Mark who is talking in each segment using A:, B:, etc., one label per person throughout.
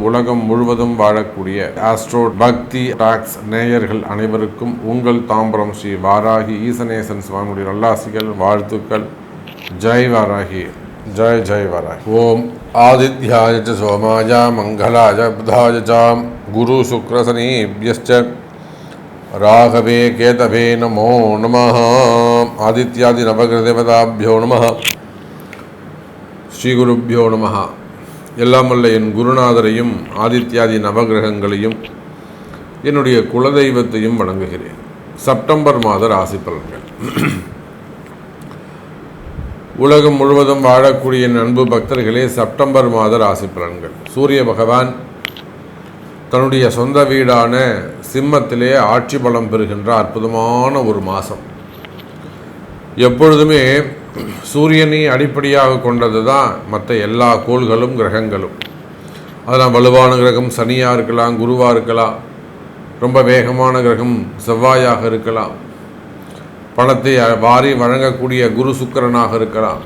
A: உலகம் முழுவதும் வாழக்கூடிய ஆஸ்ட்ரோ பக்தி டாக்ஸ் நேயர்கள் அனைவருக்கும் உங்கள் தாம்பரம் ஸ்ரீ வாராகி ஈசனேசன் சுவாமியுடைய நல்லாசிகள், வாழ்த்துக்கள். ஜெய் வாராகி, ஜெய் ஜெய் வாராகி. ஓம் ஆதித்யாய ச சோமாய மங்களாய புதாய ச குரு சுக்ர சனீப்யஸ்ச ராகவே கேதவே நமோ நமः. ஆதித்யாதி நவகிரக தேவதாபியோ நமः. ஸ்ரீ குருப்பியோ நமः. எல்லாம் வல்ல என் குருநாதரையும் ஆதித்யாதி நவகிரகங்களையும் என்னுடைய குலதெய்வத்தையும் வணங்குகிறேன். செப்டம்பர் மாத ராசி பலன்கள். உலகம் முழுவதும் வாழக்கூடிய என் அன்பு பக்தர்களே, செப்டம்பர் மாத ராசி பலன்கள். சூரிய பகவான் தன்னுடைய சொந்த வீடான சிம்மத்திலே ஆட்சி பலம் பெறுகின்ற அற்புதமான ஒரு மாதம். எப்பொழுதுமே சூரியனை அடிப்படையாக கொண்டது தான் மற்ற எல்லா கோள்களும் கிரகங்களும். அதெல்லாம் வலுவான கிரகம் சனியாக இருக்கலாம், குருவாக இருக்கலாம், ரொம்ப வேகமான கிரகம் செவ்வாயாக இருக்கலாம், பணத்தை வாரி வழங்கக்கூடிய குரு சுக்கிரனாக இருக்கலாம்.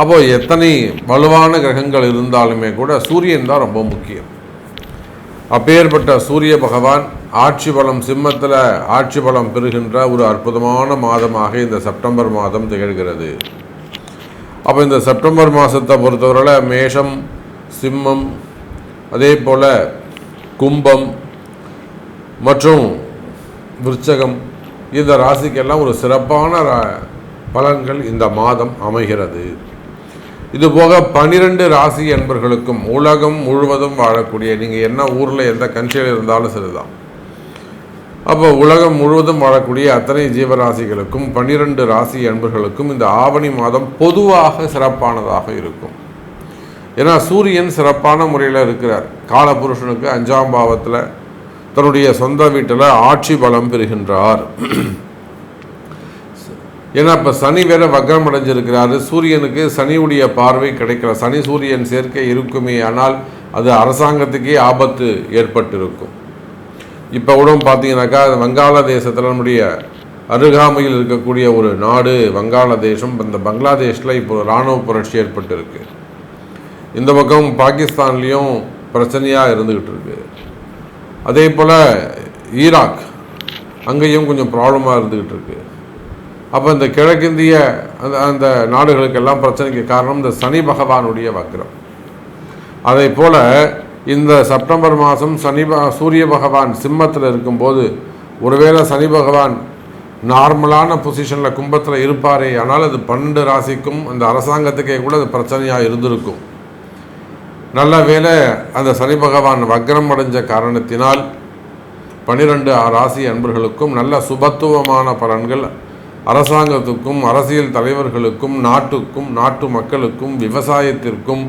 A: அப்போது எத்தனை வலுவான கிரகங்கள் இருந்தாலுமே கூட சூரியன் தான் ரொம்ப முக்கியம். அப்பேற்பட்ட சூரிய பகவான் ஆட்சி பலம் சிம்மத்தில் ஆட்சி பலம் பெறுகின்ற ஒரு அற்புதமான மாதமாக இந்த செப்டம்பர் மாதம் திகழ்கிறது. அப்போ இந்த செப்டம்பர் மாதத்தை பொறுத்தவரையில் மேஷம், சிம்மம், அதே போல் கும்பம் மற்றும் விருச்சகம், இந்த ராசிக்கெல்லாம் ஒரு சிறப்பான பலன்கள் இந்த மாதம் அமைகிறது. இதுபோக 12 ராசி என்பர்களுக்கும் உலகம் முழுவதும் வாழக்கூடிய, நீங்கள் என்ன ஊரில் எந்த கண்ட்ரியில் இருந்தாலும் சரிதான், அப்போ உலகம் முழுவதும் வாழக்கூடிய அத்தனை ஜீவராசிகளுக்கும் 12 ராசி என்பர்களுக்கும் இந்த ஆவணி மாதம் பொதுவாக சிறப்பானதாக இருக்கும். ஏன்னா சூரியன் சிறப்பான முறையில் இருக்கிறார். காலபுருஷனுக்கு 5ஆம் பாவத்தில் தன்னுடைய சொந்த வீட்டில் ஆட்சி பலம் பெறுகின்றார். ஏன்னா இப்போ சனி வேற வக்ரம் அடைஞ்சிருக்கிறாரு. சூரியனுக்கு சனியுடைய பார்வை கிடைக்கல. சனி சூரியன் சேர்க்கை இருக்குமே, ஆனால் அது அரசாங்கத்துக்கே ஆபத்து ஏற்பட்டிருக்கும். இப்போ கூட பார்த்தீங்கன்னாக்கா வங்காளதேசத்தில் நம்முடைய அருகாமையில் இருக்கக்கூடிய ஒரு நாடு வங்காளதேசம். இந்த பங்களாதேஷில் இப்போ இராணுவ புரட்சி ஏற்பட்டிருக்கு. இந்த பக்கம் பாகிஸ்தான்லேயும் பிரச்சனையாக இருந்துக்கிட்டு இருக்கு. அதே போல் ஈராக் அங்கேயும் கொஞ்சம் ப்ராப்ளமாக இருந்துக்கிட்டு இருக்கு. அப்போ இந்த கிழக்கிந்திய அந்த நாடுகளுக்கெல்லாம் பிரச்சனைக்கு காரணம் இந்த சனி பகவானுடைய வக்ரம். அதே போல் இந்த செப்டம்பர் மாதம் சூரிய பகவான் சிம்மத்தில் இருக்கும்போது, ஒருவேளை சனி பகவான் நார்மலான பொசிஷனில் கும்பத்தில் இருப்பாரே, ஆனால் அது 12 ராசிக்கும் அந்த அரசாங்கத்துக்கே கூட அது பிரச்சனையாக இருந்திருக்கும். நல்ல வேளை அந்த சனி பகவான் வக்ரம் அடைஞ்ச காரணத்தினால் 12 ராசி அன்பர்களுக்கும் நல்ல சுபத்துவமான பலன்கள் அரசாங்கத்துக்கும் அரசியல் தலைவர்களுக்கும் நாட்டுக்கும் நாட்டு மக்களுக்கும் விவசாயத்திற்கும்,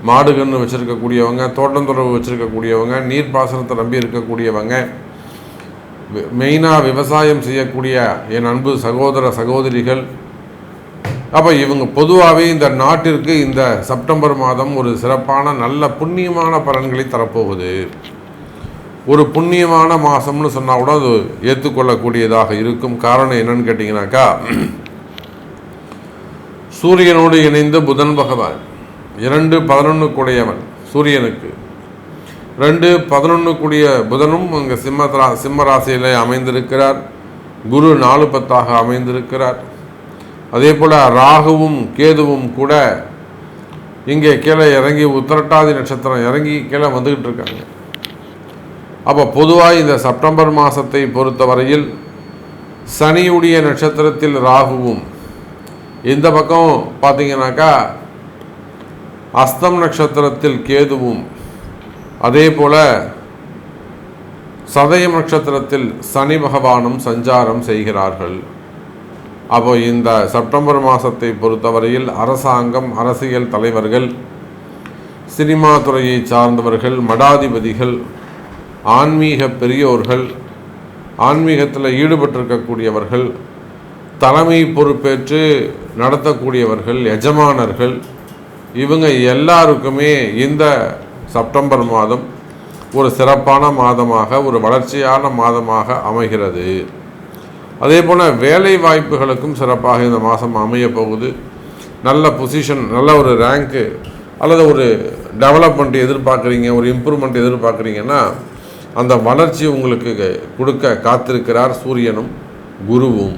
A: மாடு கன்று வச்சுருக்கக்கூடியவங்க, தோட்டந்தொடர்பு வச்சுருக்கக்கூடியவங்க, நீர்ப்பாசனத்தை நம்பி இருக்கக்கூடியவங்க, மெயினாக விவசாயம் செய்யக்கூடிய என் அன்பு சகோதர சகோதரிகள், அப்போ இவங்க பொதுவாகவே இந்த நாட்டிற்கு இந்த செப்டம்பர் மாதம் ஒரு சிறப்பான நல்ல புண்ணியமான பலன்களை தரப்போகுது. ஒரு புண்ணியமான மாதம்னு சொன்னால் கூட அது ஏற்றுக்கொள்ளக்கூடியதாக இருக்கும். காரணம் என்னன்னு கேட்டிங்கனாக்கா, சூரியனோடு இணைந்த புதன் பகவான் 2-11 கூடியவன் சூரியனுக்கு, 2-11 கூடிய புதனும் அங்கே சிம்ம ராசியில் அமைந்திருக்கிறார். குரு 4-10 அமைந்திருக்கிறார். அதே போல் ராகுவும் கேதுவும் கூட இங்கே கீழே இறங்கி உத்திரட்டாதி நட்சத்திரம் இறங்கி கீழே வந்துக்கிட்டு இருக்காங்க. அப்போ பொதுவாக இந்த செப்டம்பர் மாதத்தை பொறுத்தவரையில் சனியுடைய நட்சத்திரத்தில் ராகுவும், இந்த பக்கம் பார்த்தீங்கன்னாக்கா அஸ்தம் நட்சத்திரத்தில் கேதுவும், அதே போல் சதயம் நட்சத்திரத்தில் சனி பகவானும் சஞ்சாரம் செய்கிறார்கள். அப்போ இந்த செப்டம்பர் மாதத்தை பொறுத்தவரையில் அரசாங்கம், அரசியல் தலைவர்கள், சினிமா துறையை சார்ந்தவர்கள், மடாதிபதிகள், ஆன்மீக பெரியோர்கள், ஆன்மீகத்தில் ஈடுபட்டிருக்கக்கூடியவர்கள், தலைமை பொறுப்பேற்று நடத்தக்கூடியவர்கள், எஜமானர்கள், இவங்க எல்லாருக்குமே இந்த செப்டம்பர் மாதம் ஒரு சிறப்பான மாதமாக, ஒரு வளர்ச்சியான மாதமாக அமைகிறது. அதே போல் வேலை வாய்ப்புகளுக்கும் சிறப்பாக இந்த மாதம் அமைய போகுது. நல்ல பொசிஷன், நல்ல ஒரு ரேங்க்கு அல்லது ஒரு டெவலப்மெண்ட் எதிர்பார்க்குறீங்க, ஒரு இம்ப்ரூவ்மெண்ட் எதிர்பார்க்குறீங்கன்னா அந்த வளர்ச்சி உங்களுக்கு கொடுக்க காத்திருக்கிறார் சூரியனும் குருவும்.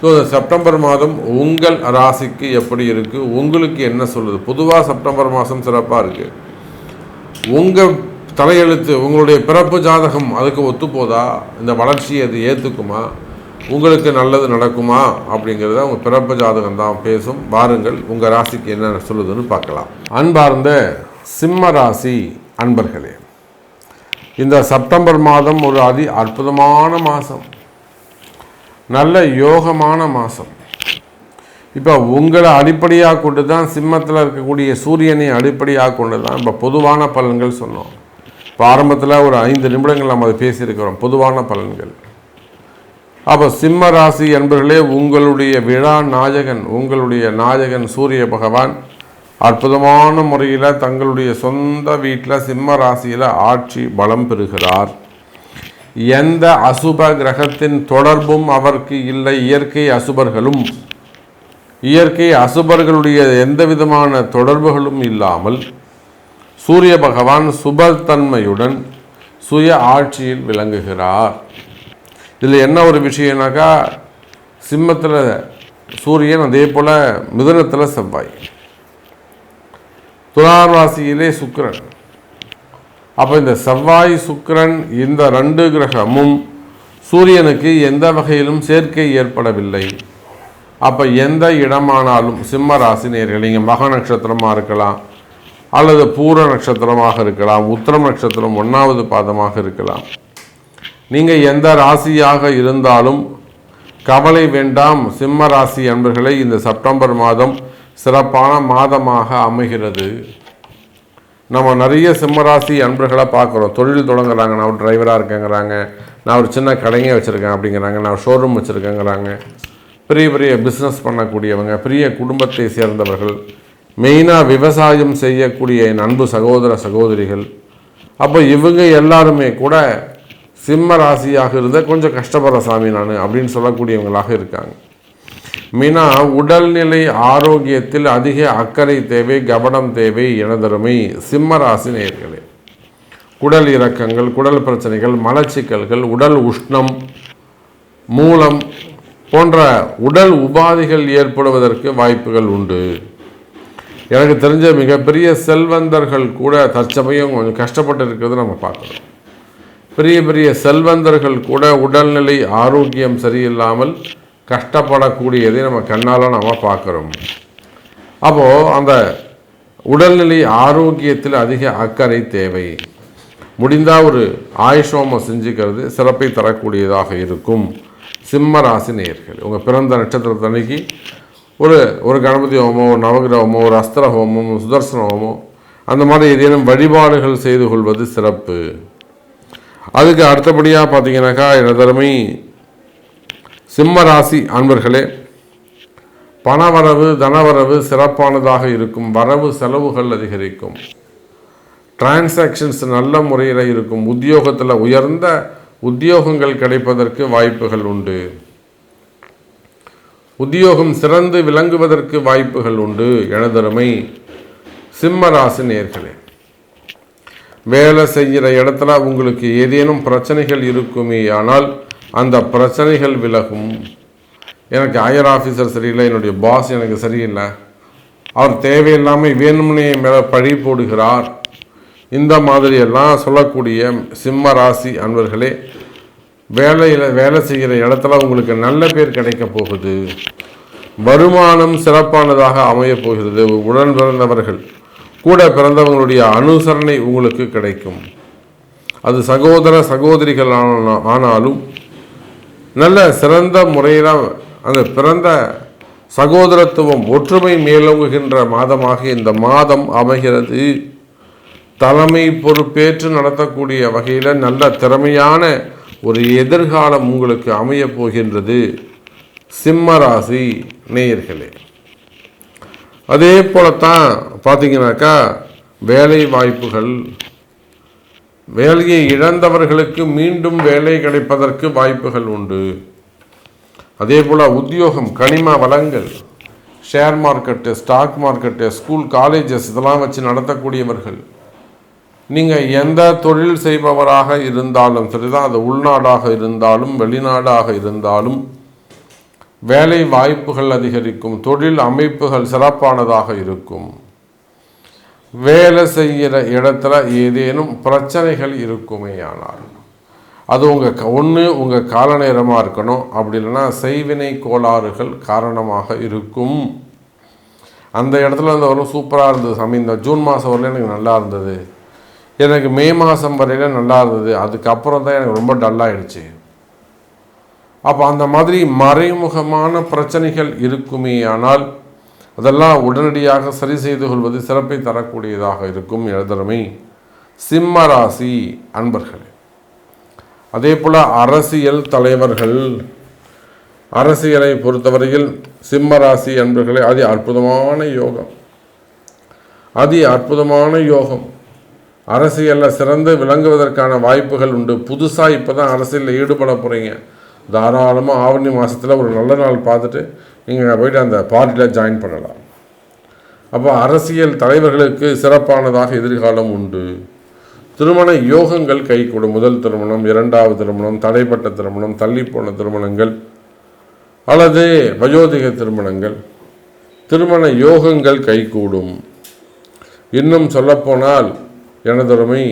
A: ஸோ செப்டம்பர் மாதம் உங்கள் ராசிக்கு எப்படி இருக்குது, உங்களுக்கு என்ன சொல்லுது? பொதுவாக செப்டம்பர் மாதம் சிறப்பாக இருக்குது. உங்கள் தலையெழுத்து, உங்களுடைய பிறப்பு ஜாதகம் அதுக்கு ஒத்துப்போதா? இந்த வளர்ச்சியை அது ஏற்றுக்குமா? உங்களுக்கு நல்லது நடக்குமா? அப்படிங்கிறத உங்கள் பிறப்பு ஜாதகம் தான் பேசும். வாருங்கள் உங்கள் ராசிக்கு என்ன சொல்லுதுன்னு பார்க்கலாம். அன்பார்ந்த சிம்ம ராசி அன்பர்களே, இந்த செப்டம்பர் மாதம் ஒரு அற்புதமான மாதம், நல்ல யோகமான மாதம். இப்போ உங்களை அடிப்படையாக கொண்டு தான், சிம்மத்தில் இருக்கக்கூடிய சூரியனை அடிப்படையாக கொண்டு தான் இப்போ பொதுவான பலன்கள் சொன்னோம். இப்போ ஆரம்பத்தில் ஒரு 5 நிமிடங்கள் நம்ம அதை பேசியிருக்கிறோம், பொதுவான பலன்கள். அப்போ சிம்ம ராசி என்பர்களே, உங்களுடைய விழா நாயகன், உங்களுடைய நாயகன் சூரிய பகவான் அற்புதமான முறையில் தங்களுடைய சொந்த வீட்டில் சிம்ம ராசியில் ஆட்சி பலம் பெறுகிறார். எந்த அசுப கிரகத்தின் தொடர்பும் அவருக்கு இல்லை. இயற்கை அசுபர்களுடைய எந்த விதமான தொடர்புகளும் இல்லாமல் சூரிய பகவான் சுபத்தன்மையுடன் சுய ஆட்சியில் விளங்குகிறார். இதில் என்ன ஒரு விஷயம்னாக்கா, சிம்மத்தில் சூரியன், அதே போல் மிதுனத்தில் செவ்வாய், துலாம் ராசியிலே சுக்கிரன். அப்போ இந்த செவ்வாய் சுக்கிரன் இந்த 2 கிரகமும் சூரியனுக்கு எந்த வகையிலும் சேர்க்கை ஏற்படவில்லை. அப்போ எந்த இடமானாலும் சிம்ம ராசி நேயர்கள், நீங்கள் மக நட்சத்திரமாக இருக்கலாம், அல்லது பூர நட்சத்திரமாக இருக்கலாம், உத்திரம் நட்சத்திரம் 1வது பாதமாக இருக்கலாம். நீங்கள் எந்த ராசியாக இருந்தாலும் கவலை வேண்டாம். சிம்ம ராசி அன்பர்களை, இந்த செப்டம்பர் மாதம் சிறப்பான மாதமாக அமைகிறது. நம்ம நிறைய சிம்மராசி அன்பர்களை பார்க்குறோம். தொழில் தொடங்குறாங்க, நான் ஒரு டிரைவராக இருக்கேங்கிறாங்க, நான் ஒரு சின்ன கடைங்க வச்சுருக்கேன் அப்படிங்கிறாங்க, நான் ஷோரூம் வச்சுருக்கேங்கிறாங்க. பெரிய பெரிய பிஸ்னஸ் பண்ணக்கூடியவங்க, பெரிய குடும்பத்தை சேர்ந்தவர்கள், மெயினாக விவசாயம் செய்யக்கூடிய என் அன்பு சகோதர சகோதரிகள். அப்போ இவங்க எல்லாருமே கூட சிம்ம ராசியாக இருந்த கொஞ்சம் கஷ்டப்படுற சாமி நான் அப்படின்னு சொல்லக்கூடியவங்களாக இருக்காங்க. மெயினாக உடல்நிலை ஆரோக்கியத்தில் அதிக அக்கறை தேவை, கவனம் தேவை. எனதருமை சிம்ம ராசி நேயர்களே, குடல் இறக்கங்கள், குடல் பிரச்சனைகள், மலச்சிக்கல்கள், உடல் உஷ்ணம், மூலம் போன்ற உடல் உபாதைகள் ஏற்படுவதற்கு வாய்ப்புகள் உண்டு. எனக்கு தெரிஞ்ச மிகப்பெரிய செல்வந்தர்கள் கூட தற்சமயம் கொஞ்சம் கஷ்டப்பட்டு இருக்கிறது நம்ம பார்க்குறோம். பெரிய பெரிய செல்வந்தர்கள் கூட உடல்நிலை ஆரோக்கியம் சரியில்லாமல் கஷ்டப்படக்கூடியதை நம்ம கண்ணால் நம்ம பார்க்குறோம். அப்போது அந்த உடல்நிலை ஆரோக்கியத்தில் அதிக அக்கறை தேவை. முடிந்தால் ஒரு ஆயுஷோமம் செஞ்சுக்கிறது சிறப்பை தரக்கூடியதாக இருக்கும். சிம்ம ராசி நேயர்கள், உங்கள் பிறந்த நட்சத்திரத்தன்னைக்கு ஒரு கணபதி ஹோமம், ஒரு நவகிரக ஹோமம், ஒரு அஸ்திர ஹோமம், சுதர்சன ஹோமம், அந்த மாதிரி ஏதேனும் வழிபாடுகள் செய்து கொள்வது சிறப்பு. அதுக்கு அடுத்தபடியாக பார்த்தீங்கன்னாக்கா, எனதருமை சிம்ம ராசி அன்பர்களே, பணவரவு தனவரவு சிறப்பானதாக இருக்கும். வரவு செலவுகள் அதிகரிக்கும். டிரான்சாக்ஷன்ஸ் நல்ல முறையில் இருக்கும். உத்தியோகத்தில் உயர்ந்த உத்தியோகங்கள் கிடைப்பதற்கு வாய்ப்புகள் உண்டு. உத்தியோகம் சிறந்து விளங்குவதற்கு வாய்ப்புகள் உண்டு. எனதருமை சிம்ம ராசி நேயர்களே, வேலை செய்கிற இடத்துல உங்களுக்கு ஏதேனும் பிரச்சனைகள் இருக்குமே, ஆனால் அந்த பிரச்சனைகள் விலகும். எனக்கு ஹையர் ஆஃபீஸர் சரியில்லை, என்னுடைய பாஸ் எனக்கு சரியில்லை, அவர் தேவையில்லாமல் வேணும்னே மேலே பழி போடுகிறார், இந்த மாதிரியெல்லாம் சொல்லக்கூடிய சிம்ம ராசி அன்பர்களே, வேலை செய்கிற இடத்துல உங்களுக்கு நல்ல பேர் கிடைக்க போகுது. வருமானம் சிறப்பானதாக அமையப் போகிறது. உடன் பிறந்தவர்கள் கூட பிறந்தவங்களுடைய அனுசரணை உங்களுக்கு கிடைக்கும். அது சகோதர சகோதரிகள் ஆனாலும் நல்ல சிறந்த முறையில் அந்த பிறந்த சகோதரத்துவம் ஒற்றுமை மேலோங்குகின்ற மாதமாக இந்த மாதம் அமைகிறது. தலைமை பொறுப்பேற்று நடத்தக்கூடிய வகையில் நல்ல திறமையான ஒரு எதிர்காலம் உங்களுக்கு அமைய போகின்றது சிம்ம ராசி நேயர்களே. அதே போலத்தான் பார்த்தீங்கன்னாக்கா, வேலை வாய்ப்புகள், வேலையை இழந்தவர்களுக்கு மீண்டும் வேலை கிடைப்பதற்கு வாய்ப்புகள் உண்டு. அதே போல் உத்தியோகம், கனிம வளங்கள், share market, stock market, school colleges இதெல்லாம் வச்சு நடத்தக்கூடியவர்கள், நீங்கள் எந்த தொழில் செய்பவராக இருந்தாலும் சரிதான், அது உள்நாடாக இருந்தாலும் வெளிநாடாக இருந்தாலும் வேலை வாய்ப்புகள் அதிகரிக்கும், தொழில் அமைப்புகள் சிறப்பானதாக இருக்கும். வேலை செய்கிற இடத்துல ஏதேனும் பிரச்சனைகள் இருக்குமே ஆனால் அது உங்கள் கால நேரமாக இருக்கணும், அப்படி இல்லைன்னா செய்வினை கோளாறுகள் காரணமாக இருக்கும். அந்த இடத்துல அந்த வரும் சூப்பராக இருந்தது சாமி, இந்த ஜூன் மாதம் வரையிலும் எனக்கு நல்லா இருந்தது, எனக்கு மே மாதம் வரையிலும் நல்லா இருந்தது, அதுக்கப்புறம் தான் எனக்கு ரொம்ப டல்லாகிடுச்சு. அப்போ அந்த மாதிரி மறைமுகமான பிரச்சனைகள் இருக்குமே ஆனால் அதெல்லாம் உடனடியாக சரி செய்து கொள்வது சிறப்பை தரக்கூடியதாக இருக்கும். எழுதரமை சிம்ம ராசி அன்பர்களே. அதே போல் அரசியல் தலைவர்கள், அரசியலை பொறுத்தவரையில் சிம்ம ராசி அன்பர்களே அதி அற்புதமான யோகம், அதி அற்புதமான யோகம். அரசியலில் சிறந்து விளங்குவதற்கான வாய்ப்புகள் உண்டு. புதுசாக இப்போ தான் அரசியலில் ஈடுபட போகிறீங்க, தாராளமாக ஆவணி மாதத்தில் ஒரு நல்ல நாள் பார்த்துட்டு நீங்கள் போய்ட்டு அந்த பார்ட்டியில் ஜாயின் பண்ணலாம். அப்போ அரசியல் தலைவர்களுக்கு சிறப்பானதாக எதிர்காலம் உண்டு. திருமண யோகங்கள் கைகூடும். முதல் திருமணம், இரண்டாவது திருமணம், தடைப்பட்ட திருமணம், தள்ளிப்போன திருமணங்கள் அல்லது வயோதிக திருமணங்கள், திருமண யோகங்கள் கைகூடும். இன்னும் சொல்லப்போனால் எனதொருமை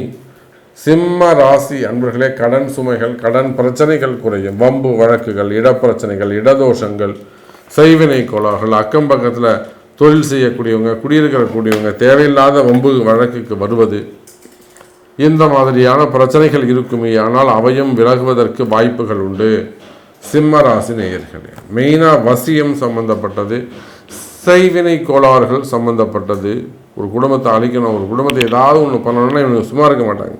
A: சிம்ம ராசி அன்பர்களே, கடன் சுமைகள், கடன் பிரச்சனைகள் குறையும். வம்பு வழக்குகள், இடப்பிரச்சனைகள், இடதோஷங்கள், செய்வினை கோளாறுகள், அக்கம் பக்கத்தில் தொழில் செய்யக்கூடியவங்க, குடியிருக்கக்கூடியவங்க தேவையில்லாத வம்பு வழக்குக்கு வருவது, இந்த மாதிரியான பிரச்சனைகள் இருக்குமே ஆனால் அவையும் விலகுவதற்கு வாய்ப்புகள் உண்டு. சிம்ம ராசி நேயர்களே, மெயினாக வசியம் சம்பந்தப்பட்டது, செய்வினை கோளாறுகள் சம்பந்தப்பட்டது. ஒரு குடும்பத்தை அழிக்கணும், ஒரு குடும்பத்தை ஏதாவது ஒன்று பண்ணணும்னா இவங்க சும்மா இருக்க மாட்டாங்க.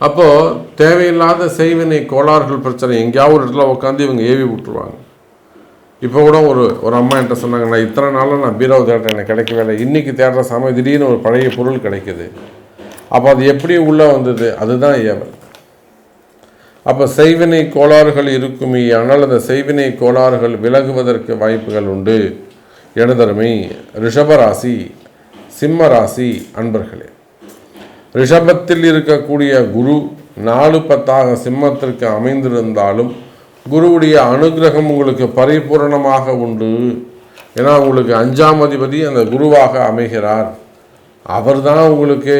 A: அப்போது தேவையில்லாத செய்வினை கோளாறுகள் பிரச்சனை எங்கேயாவது ஒரு இடத்துல உட்காந்து இவங்க ஏவி விட்டுருவாங்க. இப்போ கூட ஒரு அம்மா என்கிட்ட சொன்னாங்க, நான் இத்தனை நாளில் நான் பீரோ தேடுறேன், எனக்கு கிடைக்கவே இல்லை, இன்றைக்கி தேடுற சமயம் திடீர்னு ஒரு பழைய பொருள் கிடைக்குது. அப்போ அது எப்படி உள்ளே வந்தது? அதுதான் ஏவல். அப்போ செய்வினை கோளாறுகள் இருக்குமே ஆனால் அந்த செய்வினை கோளாறுகள் விலகுவதற்கு வாய்ப்புகள் உண்டு. எனதருமை ரிஷபராசி சிம்ம ராசி அன்பர்களே, ரிஷபத்தில் இருக்கக்கூடிய குரு 4-10 சிம்மத்திற்கு அமைந்திருந்தாலும் குருவுடைய அனுகிரகம் உங்களுக்கு பரிபூரணமாக உண்டு. ஏன்னா உங்களுக்கு 5ஆம் அதிபதி அந்த குருவாக அமைகிறார். அவர் தான் உங்களுக்கு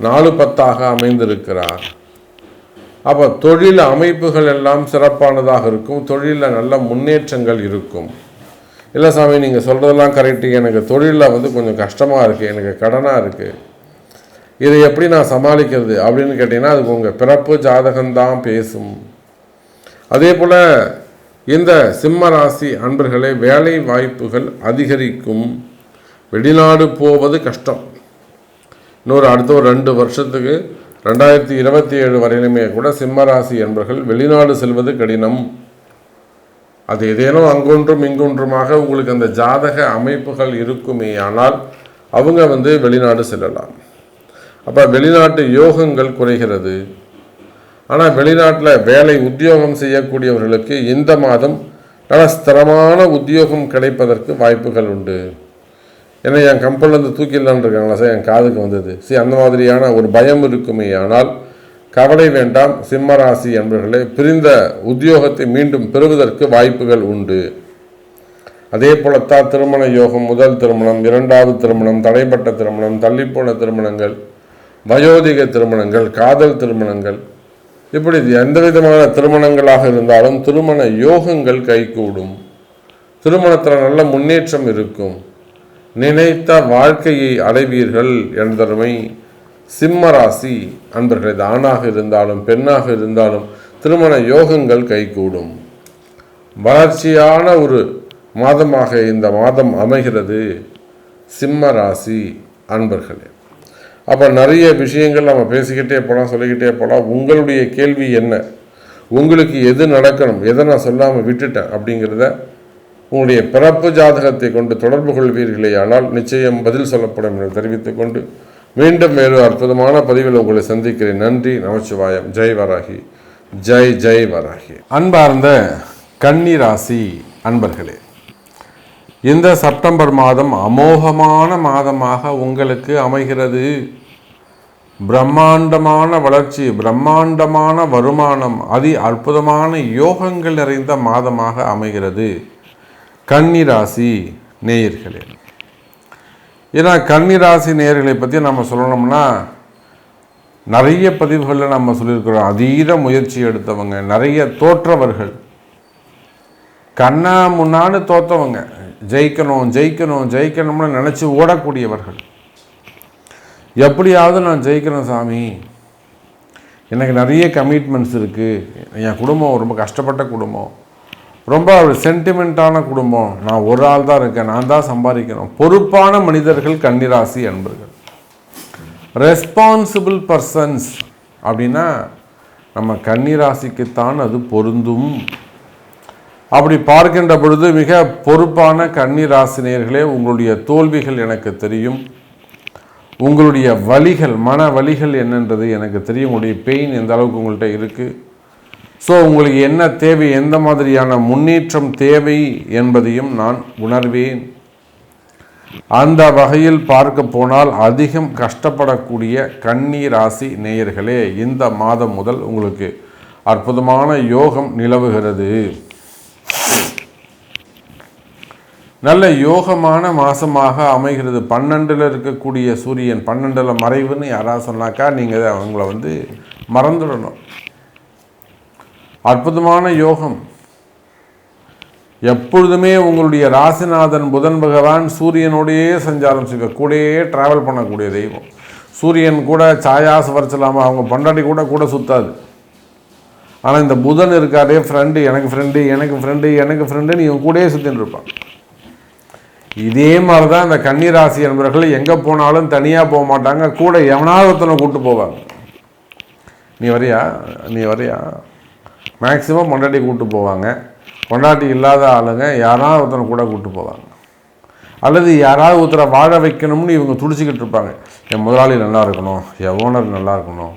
A: 4-10 அமைந்திருக்கிறார். அப்போ தொழில் அமைப்புகள் எல்லாம் சிறப்பானதாக இருக்கும், தொழிலில் நல்ல முன்னேற்றங்கள் இருக்கும். இல்லை சாமி நீங்கள் சொல்கிறதெல்லாம் கரெக்டு, எனக்கு தொழிலில் கொஞ்சம் கஷ்டமாக இருக்குது, எனக்கு கடனாக இருக்குது, இதை எப்படி நான் சமாளிக்கிறது அப்படின்னு கேட்டிங்கன்னா அதுக்கு உங்கள் பிறப்பு ஜாதகம்தான் பேசும். அதே போல் இந்த சிம்ம ராசி அன்பர்களே, வேலை வாய்ப்புகள் அதிகரிக்கும். வெளிநாடு போவது கஷ்டம். அடுத்த ஒரு 2 வருஷத்துக்கு 2027 வரையிலுமே கூட சிம்ம ராசி அன்பர்கள் வெளிநாடு செல்வது கடினம். அது ஏதேனும் அங்கொன்றும் இங்கொன்றுமாக உங்களுக்கு அந்த ஜாதக அமைப்புகள் இருக்குமே ஆனால் அவங்க வெளிநாடு செல்லலாம். அப்போ வெளிநாட்டு யோகங்கள் குறைகிறது. ஆனால் வெளிநாட்டில் வேலை உத்தியோகம் செய்யக்கூடியவர்களுக்கு இந்த மாதம் நல்ல ஸ்திரமான உத்தியோகம் கிடைப்பதற்கு வாய்ப்புகள் உண்டு. ஏன்னா என் கம்பெனிலேருந்து தூக்கிடலான் இருக்காங்களா சார், என் காதுக்கு வந்தது, அந்த மாதிரியான ஒரு பயம் இருக்குமே ஆனால் கவலை வேண்டாம். சிம்மராசி என்பவர்களே, பிரிந்த உத்தியோகத்தை மீண்டும் பெறுவதற்கு வாய்ப்புகள் உண்டு. அதே போலத்தான் திருமண யோகம், முதல் திருமணம், இரண்டாவது திருமணம், தடைப்பட்ட திருமணம், தள்ளிப்போன திருமணங்கள், வயோதிக திருமணங்கள், காதல் திருமணங்கள், இப்படி எந்த விதமான திருமணங்களாக இருந்தாலும் திருமண யோகங்கள் கைகூடும். திருமணத்தில் நல்ல முன்னேற்றம் இருக்கும். நினைத்த வாழ்க்கையை அடைவீர்கள் என்பதனை சிம்ம ராசி அன்பர்களே, ஆணாக இருந்தாலும் பெண்ணாக இருந்தாலும் திருமண யோகங்கள் கைகூடும். வளர்ச்சியான ஒரு மாதமாக இந்த மாதம் அமைகிறது சிம்ம ராசி அன்பர்களே. அப்போ நிறைய விஷயங்கள் நம்ம பேசிக்கிட்டே போகலாம், சொல்லிக்கிட்டே போகலாம். உங்களுடைய கேள்வி என்ன, உங்களுக்கு எது நடக்கணும், எதை நான் சொல்லாமல் விட்டுட்டேன் அப்படிங்கிறத உங்களுடைய பிறப்பு ஜாதகத்தை கொண்டு தொடர்பு கொள்வீர்களே ஆனால் நிச்சயம் பதில் சொல்லப்படும் என்று தெரிவித்துக் கொண்டு மீண்டும் வேறு அற்புதமான பதிவில் உங்களை சந்திக்கிறேன். நன்றி, நமச்சிவாயம். ஜெய் வராகி, ஜெய் ஜெய் வராகி. அன்பார்ந்த கன்னி ராசி அன்பர்களே, இந்த செப்டம்பர் மாதம் அமோகமான மாதமாக உங்களுக்கு அமைகிறது. பிரம்மாண்டமான வளர்ச்சி, பிரம்மாண்டமான வருமானம், அற்புதமான யோகங்கள் நிறைந்த மாதமாக அமைகிறது கன்னிராசி நேயர்களே. ஏன்னா கன்னிராசி நேயர்களை பற்றி நம்ம சொல்லணும்னா நிறைய பதிவுகளில் நம்ம சொல்லியிருக்கிறோம். அதீத முயற்சி எடுத்தவங்க, நிறைய தோற்றவர்கள், கண்ணா முன்னான்னு தோற்றவங்க, ஜெயிக்கணும் ஜெயிக்கணும் ஜெயிக்கணும்னு நினச்சி ஓடக்கூடியவர்கள். எப்படியாவது நான் ஜெயிக்கணும் சாமி, எனக்கு நிறைய கமிட்மெண்ட்ஸ் இருக்குது, என் குடும்பம் ரொம்ப கஷ்டப்பட்ட குடும்பம், ரொம்ப சென்டிமெண்ட்டான குடும்பம், நான் ஒரு ஆள் தான் இருக்கேன், நான் தான் சம்பாதிக்கணும். பொறுப்பான மனிதர்கள் கன்னிராசி அன்பர்கள். ரெஸ்பான்சிபிள் பர்சன்ஸ் அப்படின்னா நம்ம கன்னிராசிக்குத்தான் அது பொருந்தும். அப்படி பார்க்கின்ற பொழுது மிக பொறுப்பான கன்னிராசினியர்களே, உங்களுடைய தோல்விகள் எனக்கு தெரியும், உங்களுடைய வலிகள், மன வலிகள் என்னன்றது எனக்கு தெரியும், உங்களுடைய பெயின் எந்த அளவுக்கு உங்கள்கிட்ட இருக்குது. ஸோ உங்களுக்கு என்ன தேவை, எந்த மாதிரியான முன்னேற்றம் தேவை என்பதையும் நான் உணர்வேன். அந்த வகையில் பார்க்க போனால் அதிகம் கஷ்டப்படக்கூடிய கன்னி ராசி நேயர்களே, இந்த மாதம் முதல் உங்களுக்கு அற்புதமான யோகம் நிலவுகிறது. நல்ல யோகமான மாதமாக அமைகிறது. 12ல் இருக்கக்கூடிய சூரியன் 12ல் மறைவுன்னு யாராவது சொன்னாக்கா நீங்கள் அவங்கள மறந்துடணும். அற்புதமான யோகம். எப்பொழுதுமே உங்களுடைய ராசிநாதன் புதன் பகவான் சூரியனோடையே சஞ்சாரம் செய்ய, கூடயே ட்ராவல் பண்ணக்கூடிய தெய்வம். சூரியன் கூட சாயாசு வரைச்சலாமல் அவங்க பொண்டாட்டி கூட சுத்தாது. ஆனால் இந்த புதன் இருக்காரே ஃப்ரெண்டு, எனக்கு ஃப்ரெண்டு எனக்கு ஃப்ரெண்டு எனக்கு ஃப்ரெண்டுன்னு இவங்க கூடயே சுற்றின்னு இருப்பான். இதே மாதிரி தான் இந்த கன்னிராசி என்பவர்கள் எங்கே போனாலும் தனியாக போக மாட்டாங்க, கூட எவனாவது ஒருத்தனை கூப்பிட்டு போவாங்க. நீ வரியா மேக்சிமம் பொண்டாட்டி கூப்பிட்டு போவாங்க. பொண்டாட்டி இல்லாத ஆளுங்க யாராவது ஒருத்தனை கூட கூப்பிட்டு போவாங்க. அல்லது யாராவது ஒருத்தரை வாழ வைக்கணும்னு இவங்க துடிச்சிக்கிட்டு இருப்பாங்க. என் முதலாளி நல்லா இருக்கணும், என் ஓனர் நல்லா இருக்கணும்,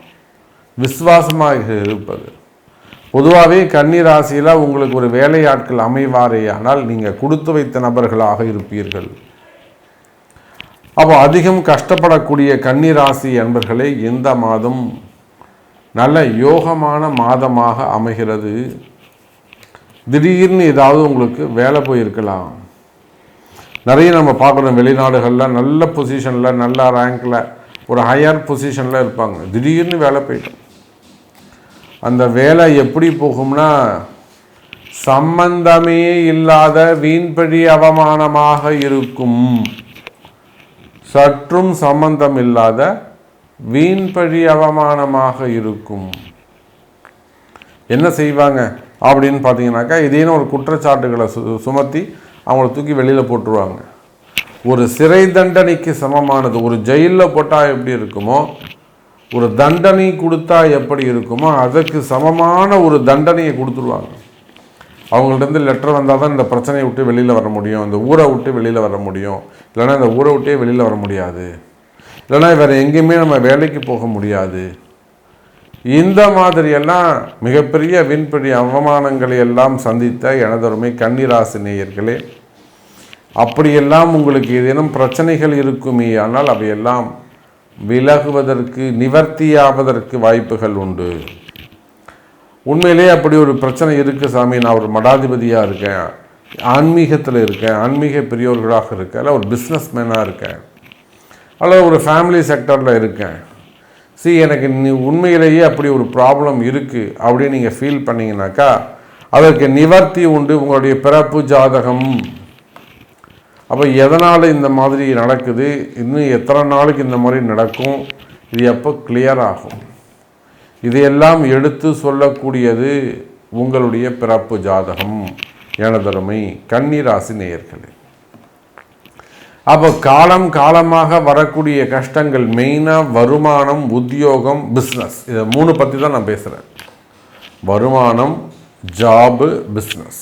A: விசுவாசமாக இருப்பது. பொதுவாகவே கன்னிராசியில் உங்களுக்கு ஒரு வேலையாட்கள் அமைவாரே ஆனால் நீங்கள் கொடுத்து வைத்த நபர்களாக இருப்பீர்கள். அப்போ அதிகம் கஷ்டப்படக்கூடிய கன்னிராசி என்பர்களே, இந்த மாதம் நல்ல யோகமான மாதமாக அமைகிறது. திடீர்னு ஏதாவது உங்களுக்கு வேலை போயிருக்கலாம். நிறைய நம்ம பார்க்குறோம், வெளிநாடுகளில் நல்ல பொசிஷனில், நல்ல ரேங்கில், ஒரு ஹையர் பொசிஷனில் இருப்பாங்க. திடீர்னு வேலை போயிட்டோம். அந்த வேலை எப்படி போகும்னா, சம்பந்தமே இல்லாத வீண்பழி அவமானமாக இருக்கும். சற்றும் சம்பந்தம் இல்லாத வீண்பழி அவமானமாக இருக்கும். என்ன செய்வாங்க அப்படின்னு பார்த்தீங்கன்னாக்கா, இதேன்னு ஒரு குற்றச்சாட்டுகளை சுமத்தி அவங்கள தூக்கி வெளியில் போட்டுருவாங்க. ஒரு சிறை தண்டனைக்கு சமமானது. ஒரு ஜெயிலில் போட்டால் எப்படி இருக்குமோ, ஒரு தண்டனை கொடுத்தா எப்படி இருக்குமோ அதற்கு சமமான ஒரு தண்டனையை கொடுத்துருவாங்க. அவங்கள்ட்ட லெட்டர் வந்தால் தான் இந்த பிரச்சனையை விட்டு வெளியில் வர முடியும், இந்த ஊரை விட்டு வெளியில் வர முடியும், இல்லைனா இந்த ஊரை விட்டே வெளியில் வர முடியாது, இல்லைனா வேறு எங்கேயுமே நம்ம வேலைக்கு போக முடியாது. இந்த மாதிரியெல்லாம் மிகப்பெரிய வீண்பழி அவமானங்களை எல்லாம் சந்தித்த எனதருமை கன்னிராசி நேயர்களே, அப்படியெல்லாம் உங்களுக்கு ஏதேனும் பிரச்சனைகள் இருக்குமே ஆனால் அவையெல்லாம் விலகுவதற்கு, நிவர்த்தியாவதற்கு வாய்ப்புகள் உண்டு. உண்மையிலே அப்படி ஒரு பிரச்சனை இருக்குது சாமி, நான் ஒரு மடாதிபதியாக இருக்கேன், ஆன்மீகத்தில் இருக்கேன், ஆன்மீக பெரியோர்களாக இருக்கேன், இல்லை ஒரு பிஸ்னஸ் மேனாக இருக்கேன், அல்லது ஒரு ஃபேமிலி செக்டரில் இருக்கேன், எனக்கு உண்மையிலேயே அப்படி ஒரு ப்ராப்ளம் இருக்குது அப்படின்னு நீங்கள் ஃபீல் பண்ணிங்கனாக்கா அதற்கு நிவர்த்தி உண்டு. உங்களுடைய பிறப்பு ஜாதகம். அப்போ எதனால் இந்த மாதிரி நடக்குது, இன்னும் எத்தனை நாளுக்கு இந்த மாதிரி நடக்கும், இது எப்போ கிளியர் ஆகும், இதையெல்லாம் எடுத்து சொல்லக்கூடியது உங்களுடைய பிறப்பு ஜாதகம் எனதருமை கன்னிராசி நேயர்களே. அப்போ காலமாக வரக்கூடிய கஷ்டங்கள் மெயினாக வருமானம், உத்தியோகம், பிஸ்னஸ், இதை 3 பற்றி தான் நான் பேசுகிறேன். வருமானம், ஜாபு, பிஸ்னஸ்,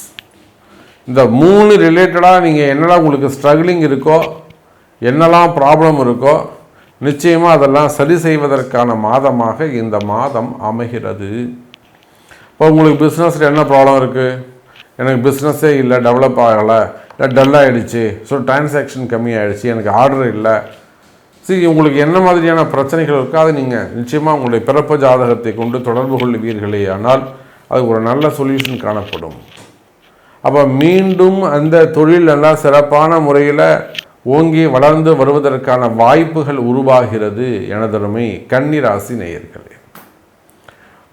A: இந்த 3 ரிலேட்டடாக நீங்கள் என்னெல்லாம் உங்களுக்கு ஸ்ட்ரகிளிங் இருக்கோ, என்னெல்லாம் ப்ராப்ளம் இருக்கோ, நிச்சயமாக அதெல்லாம் சரி செய்வதற்கான மாதமாக இந்த மாதம் அமைகிறது. இப்போ உங்களுக்கு பிஸ்னஸில் என்ன ப்ராப்ளம் இருக்குது, எனக்கு பிஸ்னஸே இல்லை, டெவலப் ஆகலை, டல்லாகிடுச்சு, ஸோ டிரான்சாக்ஷன் கம்மியாகிடுச்சு, எனக்கு ஆர்டர் இல்லை. சரி, உங்களுக்கு என்ன மாதிரியான பிரச்சனைகள் இருக்கோ அதை நீங்கள் நிச்சயமாக உங்களுடைய பிறப்பு ஜாதகத்தை கொண்டு தொடர்பு கொள்வீர்களே, ஆனால் அது ஒரு நல்ல சொல்யூஷன் காணப்படும். அப்போ மீண்டும் அந்த தொழில் நல்லா சிறப்பான முறையில் ஓங்கி வளர்ந்து வருவதற்கான வாய்ப்புகள் உருவாகிறது எனதருமை கன்னி ராசி நேயர்களே.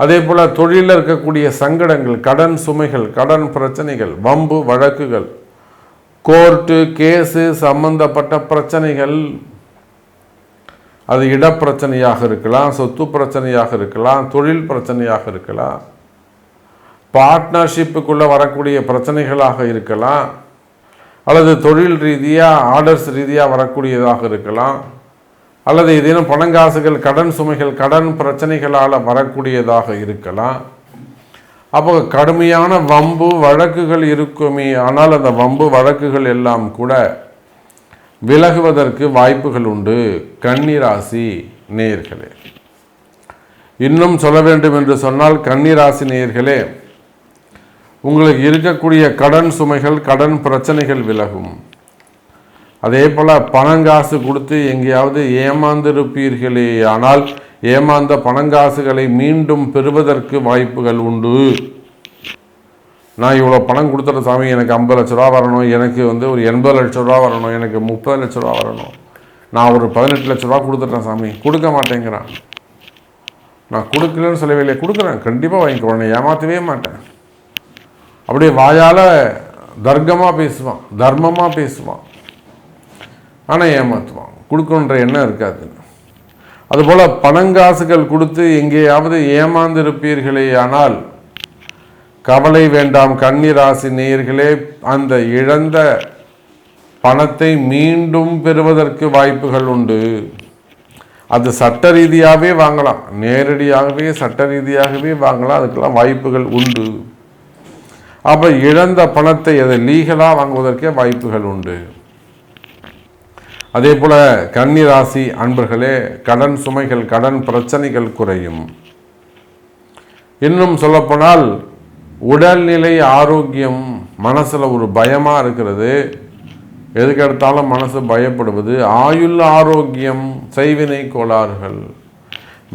A: அதே போல் தொழிலில் இருக்கக்கூடிய சங்கடங்கள், கடன் சுமைகள், கடன் பிரச்சனைகள், வம்பு வழக்குகள், கோர்ட்டு கேஸு சம்பந்தப்பட்ட பிரச்சனைகள், அது இடப்பிரச்சனையாக இருக்கலாம், சொத்து பிரச்சனையாக இருக்கலாம், தொழில் பிரச்சனையாக இருக்கலாம், பார்ட்னர்ஷிப்புக்குள்ளே வரக்கூடிய பிரச்சனைகளாக இருக்கலாம், அல்லது தொழில் ரீதியாக ஆர்டர்ஸ் ரீதியாக வரக்கூடியதாக இருக்கலாம், அல்லது ஏதேனும் பணங்காசுகள், கடன் சுமைகள், கடன் பிரச்சனைகளால் வரக்கூடியதாக இருக்கலாம். அப்போ கடுமையான வம்பு வழக்குகள் இருக்குமே, ஆனால் அந்த வம்பு வழக்குகள் எல்லாம் கூட விலகுவதற்கு வாய்ப்புகள் உண்டு கன்னி ராசி நேயர்களே. இன்னும் சொல்ல வேண்டும் என்று சொன்னால் கன்னி ராசி நேயர்களே, உங்களுக்கு இருக்கக்கூடிய கடன் சுமைகள், கடன் பிரச்சனைகள் விலகும். அதே போல் பணங்காசு கொடுத்து எங்கேயாவது ஏமாந்திருப்பீர்களே, ஆனால் ஏமாந்த பணங்காசுகளை மீண்டும் பெறுவதற்கு வாய்ப்புகள் உண்டு. நான் இவ்வளோ பணம் கொடுத்துற சாமி, எனக்கு 50 லட்ச ரூபா வரணும், எனக்கு ஒரு 80 லட்ச ரூபா வரணும், எனக்கு 30 லட்ச ரூபா வரணும், நான் ஒரு 18 லட்ச ரூபா கொடுத்துட்றேன் சாமி, கொடுக்க மாட்டேங்கிறான். நான் கொடுக்கலன்னு சொல்லவே இல்லை, கொடுக்குறேன், கண்டிப்பாக வாங்கிக்கோ, ஏமாற்றவே மாட்டேன். அப்படியே வாயால் தர்க்கமாக பேசுவான், தர்மமாக பேசுவான், ஆனால் ஏமாற்றுவான், கொடுக்கணுன்ற எண்ணம் இருக்காது. அதுபோல் பணங்காசுகள் கொடுத்து எங்கேயாவது ஏமாந்து இருப்பீர்களே, ஆனால் கவலை வேண்டாம் கன்னி ராசி நேயர்களே, அந்த இழந்த பணத்தை மீண்டும் பெறுவதற்கு வாய்ப்புகள் உண்டு. அது சட்ட ரீதியாகவே வாங்கலாம், நேரடியாகவே சட்ட ரீதியாகவே வாங்கலாம், அதுக்கெல்லாம் வாய்ப்புகள் உண்டு. அப்போ இழந்த பணத்தை அதை லீகலாக வாங்குவதற்கே வாய்ப்புகள் உண்டு. அதே போல் கன்னி ராசி அன்பர்களே, கடன் சுமைகள், கடன் பிரச்சனைகள் குறையும். இன்னும் சொல்லப்போனால் உடல்நிலை ஆரோக்கியம், மனசில் ஒரு பயமாக இருக்கிறது, எதுக்கெடுத்தாலும் மனசு பயப்படுவது, ஆயுள் ஆரோக்கியம், செய்வினை கோளாறுகள்,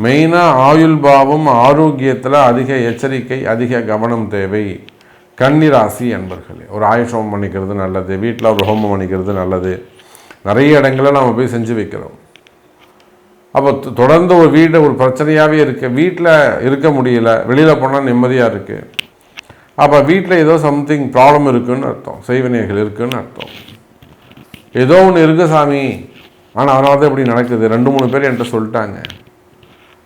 A: மெயினாக ஆயுள் பாவம் ஆரோக்கியத்தில் அதிக எச்சரிக்கை, அதிக கவனம் தேவை கன்னி ராசி அன்பர்களே. ஒரு ஆயுஷ் ஹோமம் பண்ணிக்கிறது நல்லது, வீட்டில் ஒரு ஹோமம் பண்ணிக்கிறது நல்லது. நிறைய இடங்களில் நம்ம போய் செஞ்சு வைக்கிறோம். அப்போ தொடர்ந்து ஒரு வீடு ஒரு பிரச்சனையாகவே இருக்குது, வீட்டில் இருக்க முடியல, வெளியில் போனால் நிம்மதியாக இருக்குது. அப்போ வீட்டில் ஏதோ சம்திங் ப்ராப்ளம் இருக்குதுன்னு அர்த்தம், செய்வினைகள் இருக்குதுன்னு அர்த்தம். ஏதோ ஒன்று இருக்குது சாமி, ஆனால் அதனால தான் இப்படி நடக்குது, 2-3 பேர் என்கிட்ட சொல்லிட்டாங்க.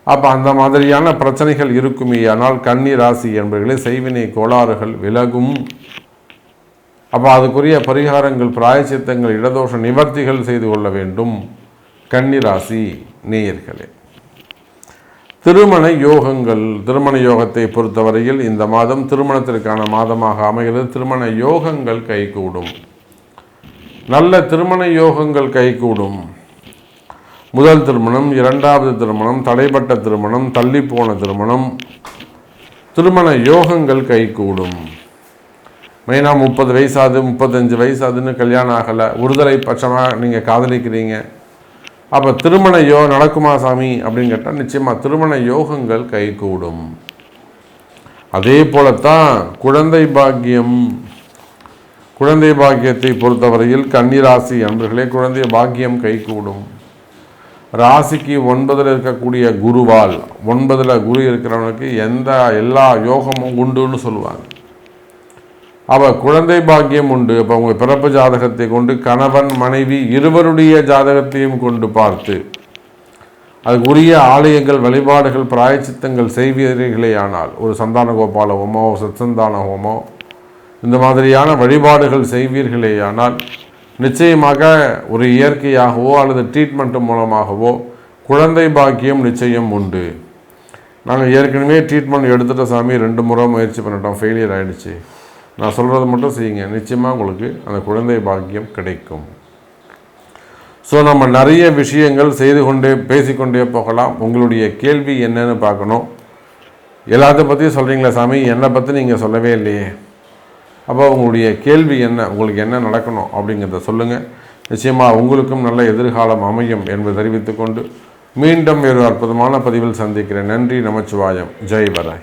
A: அப்போ அந்த மாதிரியான பிரச்சனைகள் இருக்குமே, ஆனால் கன்னி ராசி என்பவர்களே செய்வினை கோளாறுகள் விலகும். அப்போ அதுக்குரிய பரிகாரங்கள், பிராயச்சித்தங்கள், இடதோஷ நிவர்த்திகள் செய்து கொள்ள வேண்டும் கன்னி ராசி நேயர்களே. திருமண யோகங்கள், திருமண யோகத்தை பொறுத்தவரையில் இந்த மாதம் திருமணத்திற்கான மாதமாக அமைகிறது. திருமண யோகங்கள் கைகூடும், நல்ல திருமண யோகங்கள் கைகூடும். முதல் திருமணம், 2வது திருமணம், தடைப்பட்ட திருமணம், தள்ளிப்போன திருமணம், திருமண யோகங்கள் கைகூடும். மெயினாக 30 வயசாது 35 வயசாதுன்னு கல்யாணம் ஆகலை, ஒருதலை பட்சமாக நீங்கள் காதலிக்கிறீங்க, அப்போ திருமண யோகம் நடக்குமா சாமி அப்படின்னு கேட்டால் நிச்சயமாக திருமண யோகங்கள் கைகூடும். அதே போலத்தான் குழந்தை பாக்கியம், குழந்தை பாக்கியத்தை பொறுத்தவரையில் கன்னி ராசி அன்பர்களே குழந்தை பாக்கியம் கைகூடும். ராசிக்கு 9ல் இருக்கக்கூடிய குருவால், 9ல் குரு இருக்கிறவனுக்கு எல்லா யோகமும் உண்டுன்னு சொல்லுவாங்க. அவள் குழந்தை பாக்கியம் உண்டு. அப்போ உங்கள் பிறப்பு ஜாதகத்தை கொண்டு கணவன் மனைவி இருவருடைய ஜாதகத்தையும் கொண்டு பார்த்து அதுக்குரிய ஆலயங்கள், வழிபாடுகள், பிராயச்சித்தங்கள் செய்வீர்களே ஆனால், ஒரு சந்தான கோபால ஹோமோ, சத்சந்தான ஹோமோ, இந்த மாதிரியான வழிபாடுகள் செய்வீர்களே ஆனால் நிச்சயமாக ஒரு இயற்கையாகவோ அல்லது ட்ரீட்மெண்ட் மூலமாகவோ குழந்தை பாக்கியம் நிச்சயம் உண்டு. நாங்கள் ஏற்கனவே ட்ரீட்மெண்ட் எடுத்துகிட்ட சாமி, 2 முறை முயற்சி பண்ணிட்டோம், ஃபெயிலியர் ஆகிடுச்சு, நான் சொல்கிறது மட்டும் செய்யுங்க, நிச்சயமாக உங்களுக்கு அந்த குழந்தை பாக்கியம் கிடைக்கும். ஸோ நம்ம நிறைய விஷயங்கள் செய்து கொண்டே பேசிக்கொண்டே போகலாம். உங்களுடைய கேள்வி என்னன்னு பார்க்கணும். எல்லாத்த பற்றியும் சொல்கிறீங்களா சாமி, என்னை பற்றி நீங்கள் சொல்லவே இல்லையே, அப்போ உங்களுடைய கேள்வி என்ன, உங்களுக்கு என்ன நடக்கணும் அப்படிங்கிறத சொல்லுங்கள். நிச்சயமாக உங்களுக்கும் நல்ல எதிர்காலம் அமையும் என்பதை தெரிவித்துக்கொண்டு மீண்டும் வேறு அற்புதமான பதிவில் சந்திக்கிறேன். நன்றி. நமச்சிவாயம். ஜெய் பராய்.